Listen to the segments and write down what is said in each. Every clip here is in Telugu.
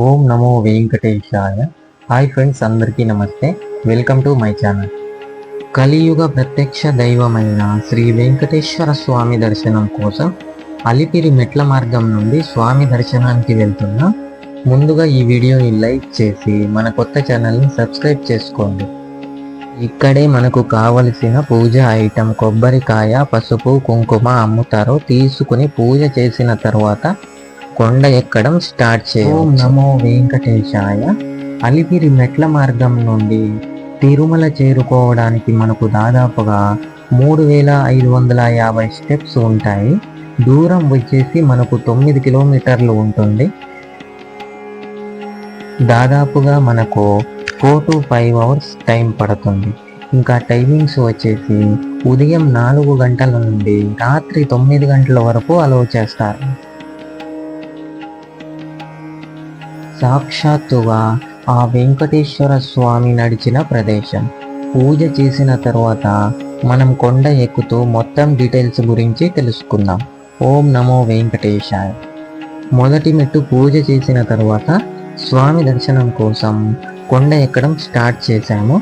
ఓం నమో వెంకటేశాయ. హాయ్ ఫ్రెండ్స్, అందరికీ నమస్తే. Welcome to my channel. కలియుగ ప్రత్యక్ష దైవమైన శ్రీ వెంకటేశ్వర స్వామి దర్శనం కోసం అలిపిరి మెట్ల మార్గం నుండి స్వామి దర్శనానికి వెళ్తున్నా. ముందుగా ఈ వీడియోని లైక్ చేసి మన కొత్త ఛానల్ని సబ్స్క్రైబ్ చేసుకోండి. ఇక్కడే మనకు కావలసిన పూజ ఐటెం కొబ్బరికాయ, పసుపు, కుంకుమ అమ్ముతారు. తీసుకుని పూజ చేసిన తర్వాత కొండ ఎక్కడం స్టార్ట్ చేయండి. ఓం నమో వెంకటేశాయ. అలిపిరి మెట్ల మార్గం నుండి తిరుమల చేరుకోవడానికి మనకు దాదాపుగా 3550 స్టెప్స్ ఉంటాయి. దూరం వచ్చేసి మనకు 9 కిలోమీటర్లు ఉంటుంది. దాదాపుగా మనకు 4 to 5 అవర్స్ టైం పడుతుంది. ఇంకా టైమింగ్స్ వచ్చేసి ఉదయం 4 గంటల నుండి రాత్రి 9 గంటల వరకు అలౌ చేస్తారు. సాక్షాత్తుగా ఆ వెంకటేశ్వర స్వామి నడిచిన ప్రదేశం. పూజ చేసిన తర్వాత మనం కొండ ఎక్కుతూ మొత్తం డీటెయిల్స్ గురించి తెలుసుకుందాం. ఓం నమో వెంకటేశాయ. మొదటి మెట్టు పూజ చేసిన తర్వాత స్వామి దర్శనం కోసం కొండ ఎక్కడం స్టార్ట్ చేశాము.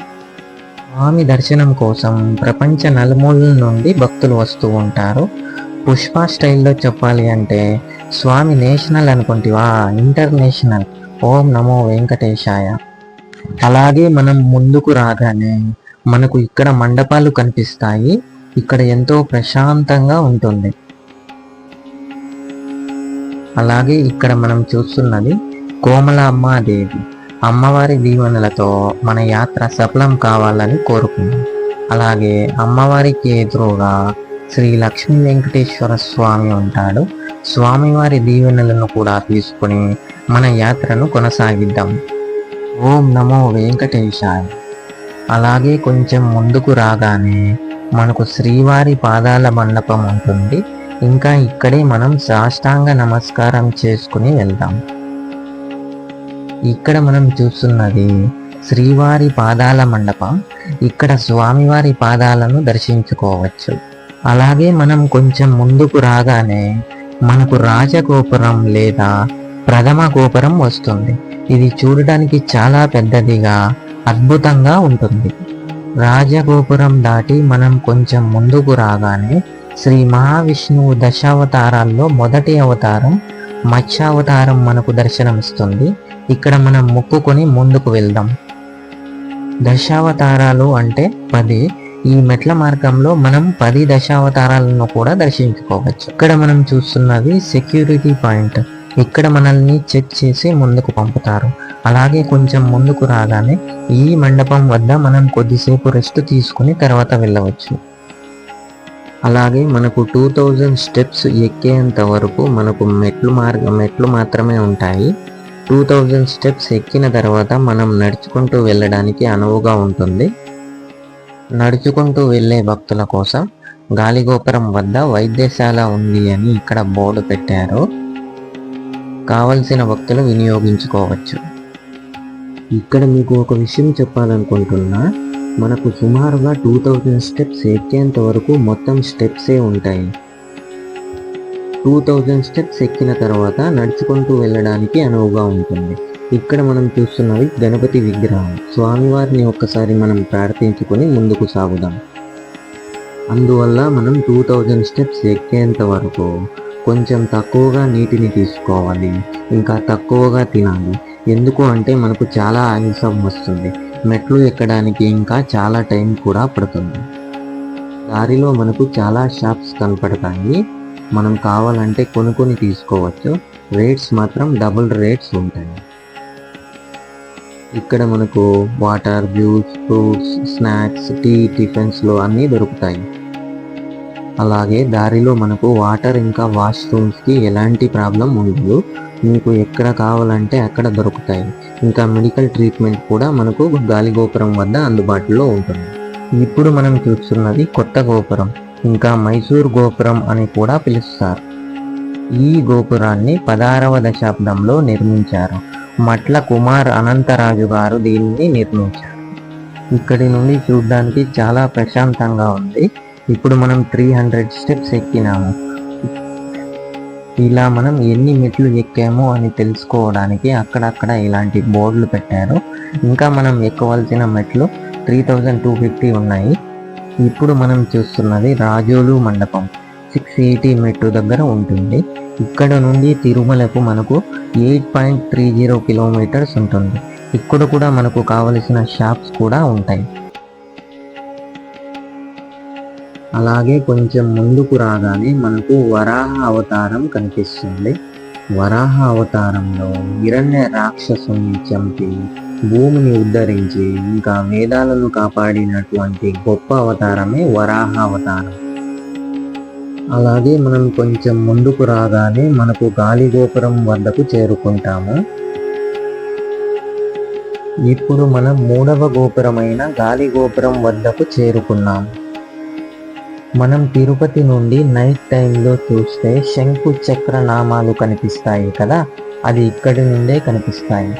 స్వామి దర్శనం కోసం ప్రపంచ నలుమూలల నుండి భక్తులు వస్తూ ఉంటారు. పుష్ప స్టైల్లో చెప్పాలి అంటే స్వామి నేషనల్ అనుకుంటివా, ఇంటర్నేషనల్. ఓం నమో వెంకటేశాయ. అలాగే మనం ముందుకు రాగానే మనకు ఇక్కడ మండపాలు కనిపిస్తాయి. ఇక్కడ ఎంతో ప్రశాంతంగా ఉంటుంది. అలాగే ఇక్కడ మనం చూస్తున్నది కోమలాంబాదేవి. అమ్మవారి దీవెనలతో మన యాత్ర సఫలం కావాలని కోరుకుందాం. అలాగే అమ్మవారికి ఎదురుగా శ్రీ లక్ష్మీ వెంకటేశ్వర స్వామి ఉంటాడు. స్వామివారి దీవెనలను కూడా తీసుకుని మన యాత్రను కొనసాగిద్దాం. ఓం నమో వెంకటేశాయ. అలాగే కొంచెం ముందుకు రాగానే మనకు శ్రీవారి పాదాల మండపం ఉంటుంది. ఇంకా ఇక్కడే మనం సాష్టాంగ నమస్కారం చేసుకుని వెళ్దాం. ఇక్కడ మనం చూస్తున్నది శ్రీవారి పాదాల మండపం. ఇక్కడ స్వామివారి పాదాలను దర్శించుకోవచ్చు. అలాగే మనం కొంచెం ముందుకు రాగానే మనకు రాజగోపురం లేదా ప్రథమ గోపురం వస్తుంది. ఇది చూడడానికి చాలా పెద్దదిగా అద్భుతంగా ఉంటుంది. రాజగోపురం దాటి మనం కొంచెం ముందుకు రాగానే శ్రీ మహావిష్ణువు దశావతారాల్లో మొదటి అవతారం మత్స్యావతారం మనకు దర్శనమిస్తుంది. ఇక్కడ మనం మొక్కుకొని ముందుకు వెళ్దాం. దశావతారాలు అంటే 10. ఈ మెట్ల మార్గంలో మనం 10 దశావతారాలను కూడా దర్శించుకోవచ్చు. ఇక్కడ మనం చూస్తున్నది సెక్యూరిటీ పాయింట్. ఇక్కడ మనల్ని చెక్ చేసి ముందుకు పంపుతారు. అలాగే కొంచెం ముందుకు రాగానే ఈ మండపం వద్ద మనం కొద్దిసేపు రెస్ట్ తీసుకుని తర్వాత వెళ్ళవచ్చు. అలాగే మనకు 2000 స్టెప్స్ ఎక్కేంత వరకు మనకు మెట్లు మాత్రమే ఉంటాయి. 2000 స్టెప్స్ ఎక్కిన తర్వాత మనం నడుచుకుంటూ వెళ్ళడానికి అనువుగా ఉంటుంది. నడుచుకుంటూ వెళ్ళే భక్తుల కోసం గాలిగోపురం వద్ద వైద్యశాల ఉంది అని ఇక్కడ బోర్డు పెట్టారు. కావలసిన భక్తులు వినియోగించుకోవచ్చు. ఇక్కడ మీకు ఒక విషయం చెప్పాలనుకుంటున్నా. మనకు సుమారుగా 2000 స్టెప్స్ ఎక్కేంత వరకు మొత్తం స్టెప్సే ఉంటాయి. 2000 స్టెప్స్ ఎక్కిన తర్వాత నడుచుకుంటూ వెళ్ళడానికి అనువుగా ఉంటుంది. ఇక్కడ మనం చూస్తున్నది గణపతి విగ్రహం. స్వామివారిని ఒక్కసారి మనం ప్రార్థించుకొని ముందుకు సాగుదాం. అందువల్ల మనం 2000 స్టెప్స్ ఎక్కేంత వరకు కొంచెం తక్కువగా నీటిని తీసుకోవాలి. ఇంకా తక్కువగా తినాలి. ఎందుకు అంటే మనకు చాలా ఆయాసం వస్తుంది. మెట్లు ఎక్కడానికి ఇంకా చాలా టైం కూడా పడుతుంది. దారిలో మనకు చాలా షాప్స్ కనపడతాయి. మనం కావాలంటే కొనుక్కొని తీసుకోవచ్చు. రేట్స్ మాత్రం డబుల్ రేట్స్ ఉంటాయి. ఇక్కడ మనకు water, juice, fruits, snacks, tea, టిఫిన్స్లో అన్నీ దొరుకుతాయి. అలాగే దారిలో మనకు వాటర్ ఇంకా వాష్రూమ్స్కి ఎలాంటి ప్రాబ్లం ఉండదు. మీకు ఎక్కడ కావాలంటే అక్కడ దొరుకుతాయి. ఇంకా మెడికల్ ట్రీట్మెంట్ కూడా మనకు గాలిగోపురం వద్ద అందుబాటులో ఉంటుంది. ఇప్పుడు మనం చూస్తున్నది కొత్త గోపురం, ఇంకా మైసూర్ గోపురం అని కూడా పిలుస్తారు. ఈ గోపురాన్ని 16వ దశాబ్దంలో నిర్మించారు. మట్ల కుమార్ అనంతరాజు గారు దీన్ని నిర్మించారు. ఇక్కడి నుండి చూడడానికి చాలా ప్రశాంతంగా ఉంది. ఇప్పుడు మనం 300 స్టెప్స్ ఎక్కినాము. ఇలా మనం ఎన్ని మెట్లు ఎక్కామో అని తెలుసుకోవడానికి అక్కడక్కడ ఇలాంటి బోర్డులు పెట్టారు. ఇంకా మనం ఎక్కవలసిన మెట్లు 3250 ఉన్నాయి. ఇప్పుడు మనం చూస్తున్నది రాజోలు మండపం 680 మెట్టు దగ్గర ఉంటుంది. ఇక్కడ నుండి తిరుమలకు మనకు 8.30 కిలోమీటర్స్ ఉంటుంది. ఇక్కడ కూడా మనకు కావలసిన షాప్స్ కూడా ఉంటాయి. అలాగే కొంచెం ముందుకు రాగానే మనకు వరాహ అవతారం కనిపిస్తుంది. వరాహ అవతారంలో హిరణ్య రాక్షసుని చంపి భూమిని ఉద్ధరించి ఇంకా వేదాలను కాపాడినటువంటి గొప్ప అవతారమే వరాహ అవతారం. అలాగే మనం కొంచెం ముందుకు రాగానే మనకు గాలిగోపురం వద్దకు చేరుకుంటాము. ఇప్పుడు మనం 3వ గోపురమైన గాలిగోపురం వద్దకు చేరుకున్నాము. మనం తిరుపతి నుండి నైట్ టైంలో చూస్తే శంకు చక్ర నామాలు కనిపిస్తాయి కదా, అది ఇక్కడి నుండే కనిపిస్తాయి.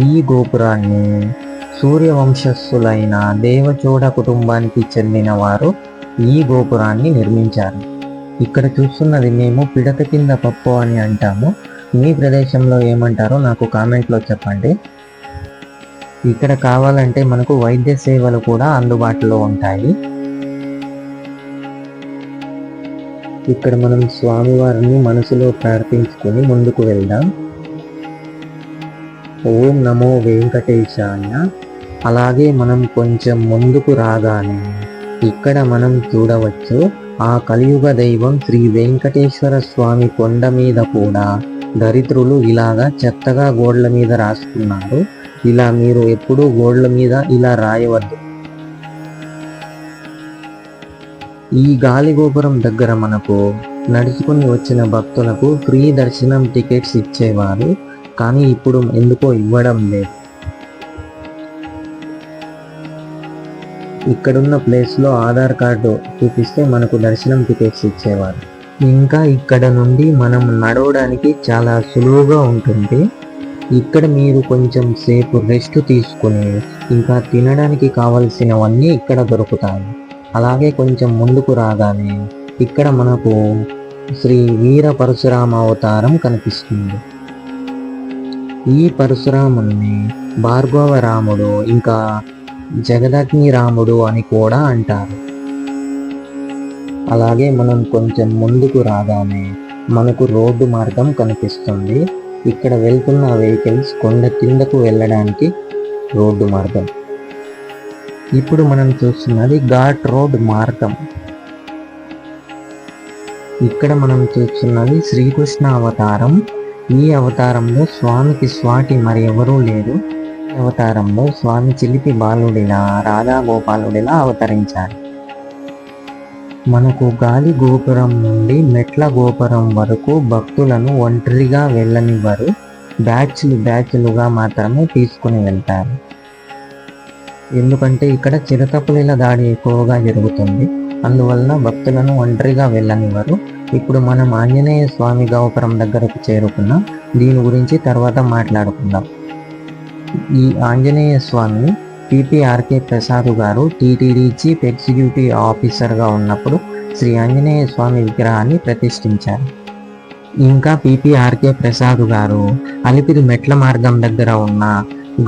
ఈ గోపురాన్ని సూర్యవంశస్థులైన దేవచోడ కుటుంబానికి చెందిన వారు ఈ గోపురాన్ని నిర్మించారు. ఇక్కడ చూస్తున్నది మేము పిడత కింద పప్పు అని అంటాము. మీ ప్రదేశంలో ఏమంటారో నాకు కామెంట్లో చెప్పండి. ఇక్కడ కావాలంటే మనకు వైద్య సేవలు కూడా అందుబాటులో ఉంటాయి. ఇక్కడ మనం స్వామివారిని మనసులో ప్రార్థించుకొని ముందుకు వెళ్దాం. ఓం నమో వెంకటేశాయ. అలాగే మనం కొంచెం ముందుకు రాగానే ఇక్కడ మనం చూడవచ్చు ఆ కలియుగ దైవం శ్రీ వెంకటేశ్వర స్వామి కొండ మీద కూడా దరిద్రులు ఇలాగా చెత్తగా గోడల మీద రాసుకున్నారు. ఇలా మీరు ఎప్పుడూ గోడల మీద ఇలా రాయవద్దు. ఈ గాలిగోపురం దగ్గర మనకు నడుచుకుని వచ్చిన భక్తులకు ఫ్రీ దర్శనం టికెట్స్ ఇచ్చేవారు, కానీ ఇప్పుడు ఎందుకో ఇవ్వడం లేదు. ఇక్కడున్న ప్లేస్లో ఆధార్ కార్డు చూపిస్తే మనకు దర్శనం టికెట్స్ ఇచ్చేవారు. ఇంకా ఇక్కడ నుండి మనం నడవడానికి చాలా సులువుగా ఉంటుంది. ఇక్కడ మీరు కొంచెం సేపు రెస్ట్ తీసుకుని ఇంకా తినడానికి కావలసినవన్నీ ఇక్కడ దొరుకుతాయి. అలాగే కొంచెం ముందుకు రాగానే ఇక్కడ మనకు శ్రీ వీర పరశురామ అవతారం కనిపిస్తుంది. ఈ పరశురాముని భార్గవ రాముడు ఇంకా జగదగ్ని రాముడు అని కూడా అంటారు. అలాగే మనం కొంచెం ముందుకు రాగానే మనకు రోడ్డు మార్గం కనిపిస్తుంది. ఇక్కడ వెళ్తున్న వెహికల్స్ కొండ కిందకు వెళ్ళడానికి రోడ్డు మార్గం. ఇప్పుడు మనం చూస్తున్నది ఘాట్ రోడ్ మార్గం. ఇక్కడ మనం చూస్తున్నది శ్రీకృష్ణ అవతారం. ఈ అవతారంలో స్వామికి స్వాటి మరి ఎవరూ లేరు. ఈ అవతారంలో స్వామి చిలిపి బాలుడిలా రాధా గోపాలుడిలా అవతరించారు. మనకు గాలి గోపురం నుండి మెట్ల గోపురం వరకు భక్తులను ఒంటరిగా వెళ్ళనివ్వరు. బ్యాచ్లుగా మాత్రమే తీసుకుని వెళ్తారు. ఎందుకంటే ఇక్కడ చిరుతపులిల దాడి ఎక్కువగా జరుగుతుంది. అందువలన భక్తులను ఒంటరిగా వెళ్ళనివ్వరు. ఇప్పుడు మనం ఆంజనేయ స్వామి గోపురం దగ్గరకు చేరుకున్నాం. దీని గురించి తర్వాత మాట్లాడుకుందాం. ఈ ఆంజనేయ స్వామి పిపిఆర్కే ప్రసాద్ గారు టీటీడీ చీఫ్ ఎగ్జిక్యూటివ్ ఆఫీసర్గా ఉన్నప్పుడు శ్రీ ఆంజనేయ స్వామి విగ్రహాన్ని ప్రతిష్ఠించారు. ఇంకా పిపిఆర్కే ప్రసాద్ గారు అలిపిరి మెట్ల మార్గం దగ్గర ఉన్న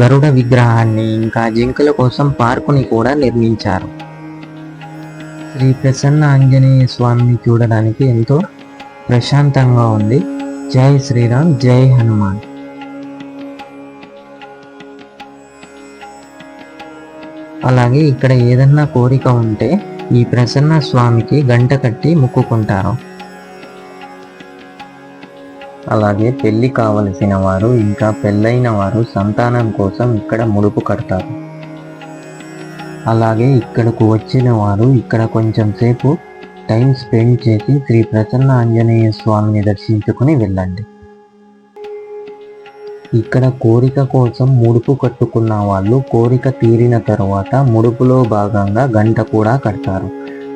గరుడ విగ్రహాన్ని ఇంకా జింకల కోసం పార్కుని కూడా నిర్మించారు. శ్రీ ప్రసన్న ఆంజనేయ స్వామిని చూడడానికి ఎంతో ప్రశాంతంగా ఉంది. జై శ్రీరామ్, జై హనుమాన్. అలాగే ఇక్కడ ఏదన్నా కోరిక ఉంటే ఈ ప్రసన్న స్వామికి గంట కట్టి మొక్కుకుంటారు. అలాగే పెళ్లి కావలసిన వారు ఇంకా పెళ్ళైన వారు సంతానం కోసం ఇక్కడ ముడుపు కడతారు. అలాగే ఇక్కడకు వచ్చిన వారు ఇక్కడ కొంచెం సేపు టైం స్పెండ్ చేసి శ్రీ ప్రసన్న ఆంజనేయ స్వామిని దర్శించుకుని వెళ్ళండి. ఇక్కడ కోరిక కోసం ముడుపు కట్టుకున్న వాళ్ళు కోరిక తీరిన తరువాత ముడుపులో భాగంగా గంట కూడా కడతారు.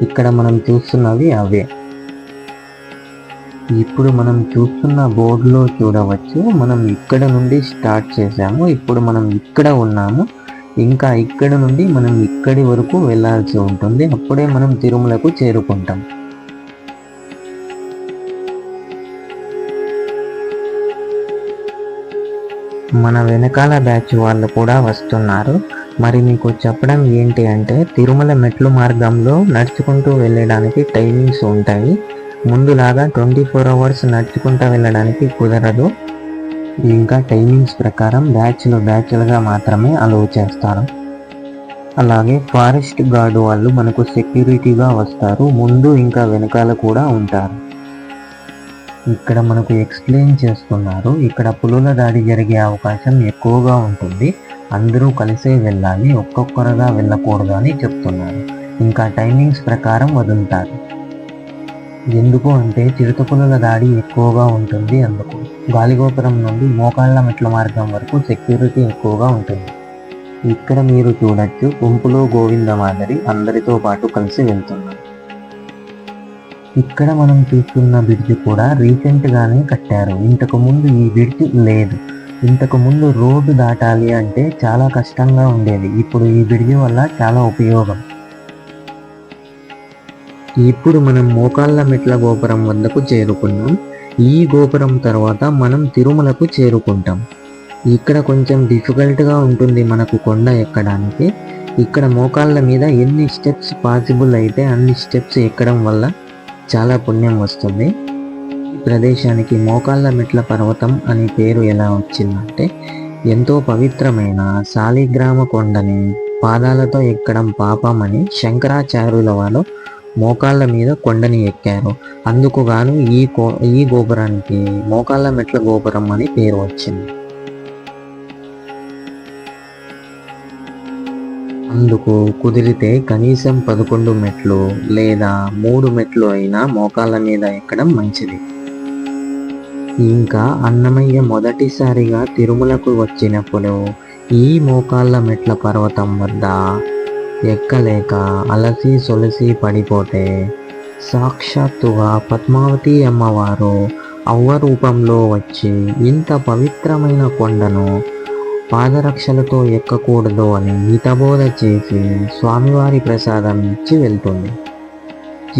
ఇక్కడ మనం చూస్తున్నవి అవే. ఇప్పుడు మనం చూస్తున్న బోర్డులో చూడవచ్చు, మనం ఇక్కడ నుండి స్టార్ట్ చేసాము. ఇప్పుడు మనం ఇక్కడ ఉన్నాము. ఇంకా ఇక్కడ నుండి మనం ఇక్కడి వరకు వెళ్ళాల్సి ఉంటుంది. అప్పుడే మనం తిరుమలకు చేరుకుంటాం. మన వెనకాల బ్యాచ్ వాళ్ళు కూడా వస్తున్నారు. మరి మీకు చెప్పడం ఏంటి అంటే, తిరుమల మెట్లు మార్గంలో నడుచుకుంటూ వెళ్ళడానికి టైమింగ్స్ ఉంటాయి. ముందులాగా 24 అవర్స్ నడుచుకుంటూ వెళ్ళడానికి కుదరదు. ఇంకా టైమింగ్స్ ప్రకారం బ్యాచ్లుగా మాత్రమే అలౌ చేస్తారు. అలాగే ఫారెస్ట్ గార్డు వాళ్ళు మనకు సెక్యూరిటీగా వస్తారు. ముందు ఇంకా వెనకాల కూడా ఉంటారు. ఇక్కడ మనకు ఎక్స్ప్లెయిన్ చేస్తున్నారు. ఇక్కడ పులుల దాడి జరిగే అవకాశం ఎక్కువగా ఉంటుంది. అందరూ కలిసే వెళ్ళాలి, ఒక్కొక్కరుగా వెళ్ళకూడదు అని చెప్తున్నారు. ఇంకా టైమింగ్స్ ప్రకారం వదులుతారు. ఎందుకు అంటే చిరుతపులుల దాడి ఎక్కువగా ఉంటుంది. అందుకు గాలిగోపురం నుండి మోకాళ్ళ మెట్ల మార్గం వరకు సెక్యూరిటీ ఎక్కువగా ఉంటుంది. ఇక్కడ మీరు చూడొచ్చు, గుంపులో గోవింద మాదిరి అందరితో పాటు కలిసి వెళ్తున్నారు. ఇక్కడ మనం చూస్తున్న బ్రిడ్జ్ కూడా రీసెంట్ గానే కట్టారు. ఇంతకు ముందు ఈ బ్రిడ్జ్ లేదు. ఇంతకు ముందు రోడ్డు దాటాలి అంటే చాలా కష్టంగా ఉండేది. ఇప్పుడు ఈ బ్రిడ్జ్ వల్ల చాలా ఉపయోగం. ఇప్పుడు మనం మోకాళ్ళ మెట్ల గోపురం వద్దకు చేరుకున్నాం. ఈ గోపురం తర్వాత మనం తిరుమలకు చేరుకుంటాం. ఇక్కడ కొంచెం డిఫికల్ట్గా ఉంటుంది మనకు కొండ ఎక్కడానికి. ఇక్కడ మోకాళ్ళ మీద ఎన్ని స్టెప్స్ పాసిబుల్ అయితే అన్ని స్టెప్స్ ఎక్కడం వల్ల చాలా పుణ్యం వస్తుంది. ఈ ప్రదేశానికి మోకాళ్ళ మెట్ల పర్వతం అనే పేరు ఎలా వచ్చిందంటే, ఎంతో పవిత్రమైన శాలిగ్రామ కొండని పాదాలతో ఎక్కడం పాపం అని శంకరాచార్యుల వారు మోకాళ్ళ మీద కొండని ఎక్కారు. అందుకు గాను ఈ గోపురానికి మోకాళ్ళ మెట్ల గోపురం అని పేరు వచ్చింది. అందుకు కుదిరితే కనీసం 11 మెట్లు లేదా 3 మెట్లు అయినా మోకాళ్ళ మీద ఎక్కడం మంచిది. ఇంకా అన్నమయ్య మొదటిసారిగా తిరుమలకు వచ్చినప్పుడు ఈ మోకాళ్ళ మెట్ల పర్వతం వద్ద ఎక్కలేక అలసి సొలసి పడిపోతే సాక్షాత్తుగా పద్మావతి అమ్మవారు అవ్వ రూపంలో వచ్చి ఇంత పవిత్రమైన కొండను పాదరక్షలతో ఎక్కకూడదు అని హితబోధ చేసి స్వామివారి ప్రసాదం ఇచ్చి వెళ్తుంది.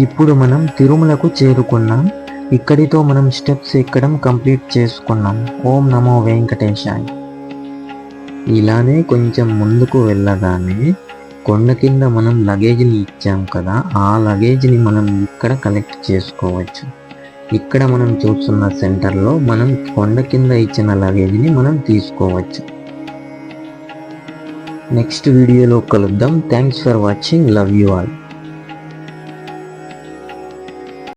ఇప్పుడు మనం తిరుమలకు చేరుకున్నాం. ఇక్కడితో మనం స్టెప్స్ ఎక్కడం కంప్లీట్ చేసుకున్నాం. ఓం నమో వెంకటేశాయ. ఇలానే కొంచెం ముందుకు వెళ్ళగానే కొండ కింద మనం లగేజ్ని ఇచ్చాం కదా, ఆ లగేజ్ని మనం ఇక్కడ కలెక్ట్ చేసుకోవచ్చు. ఇక్కడ మనం చూస్తున్న సెంటర్లో మనం కొండ కింద ఇచ్చిన లగేజ్ని మనం తీసుకోవచ్చు. నెక్స్ట్ వీడియోలో కలుద్దాం. Thanks for watching. Love you all.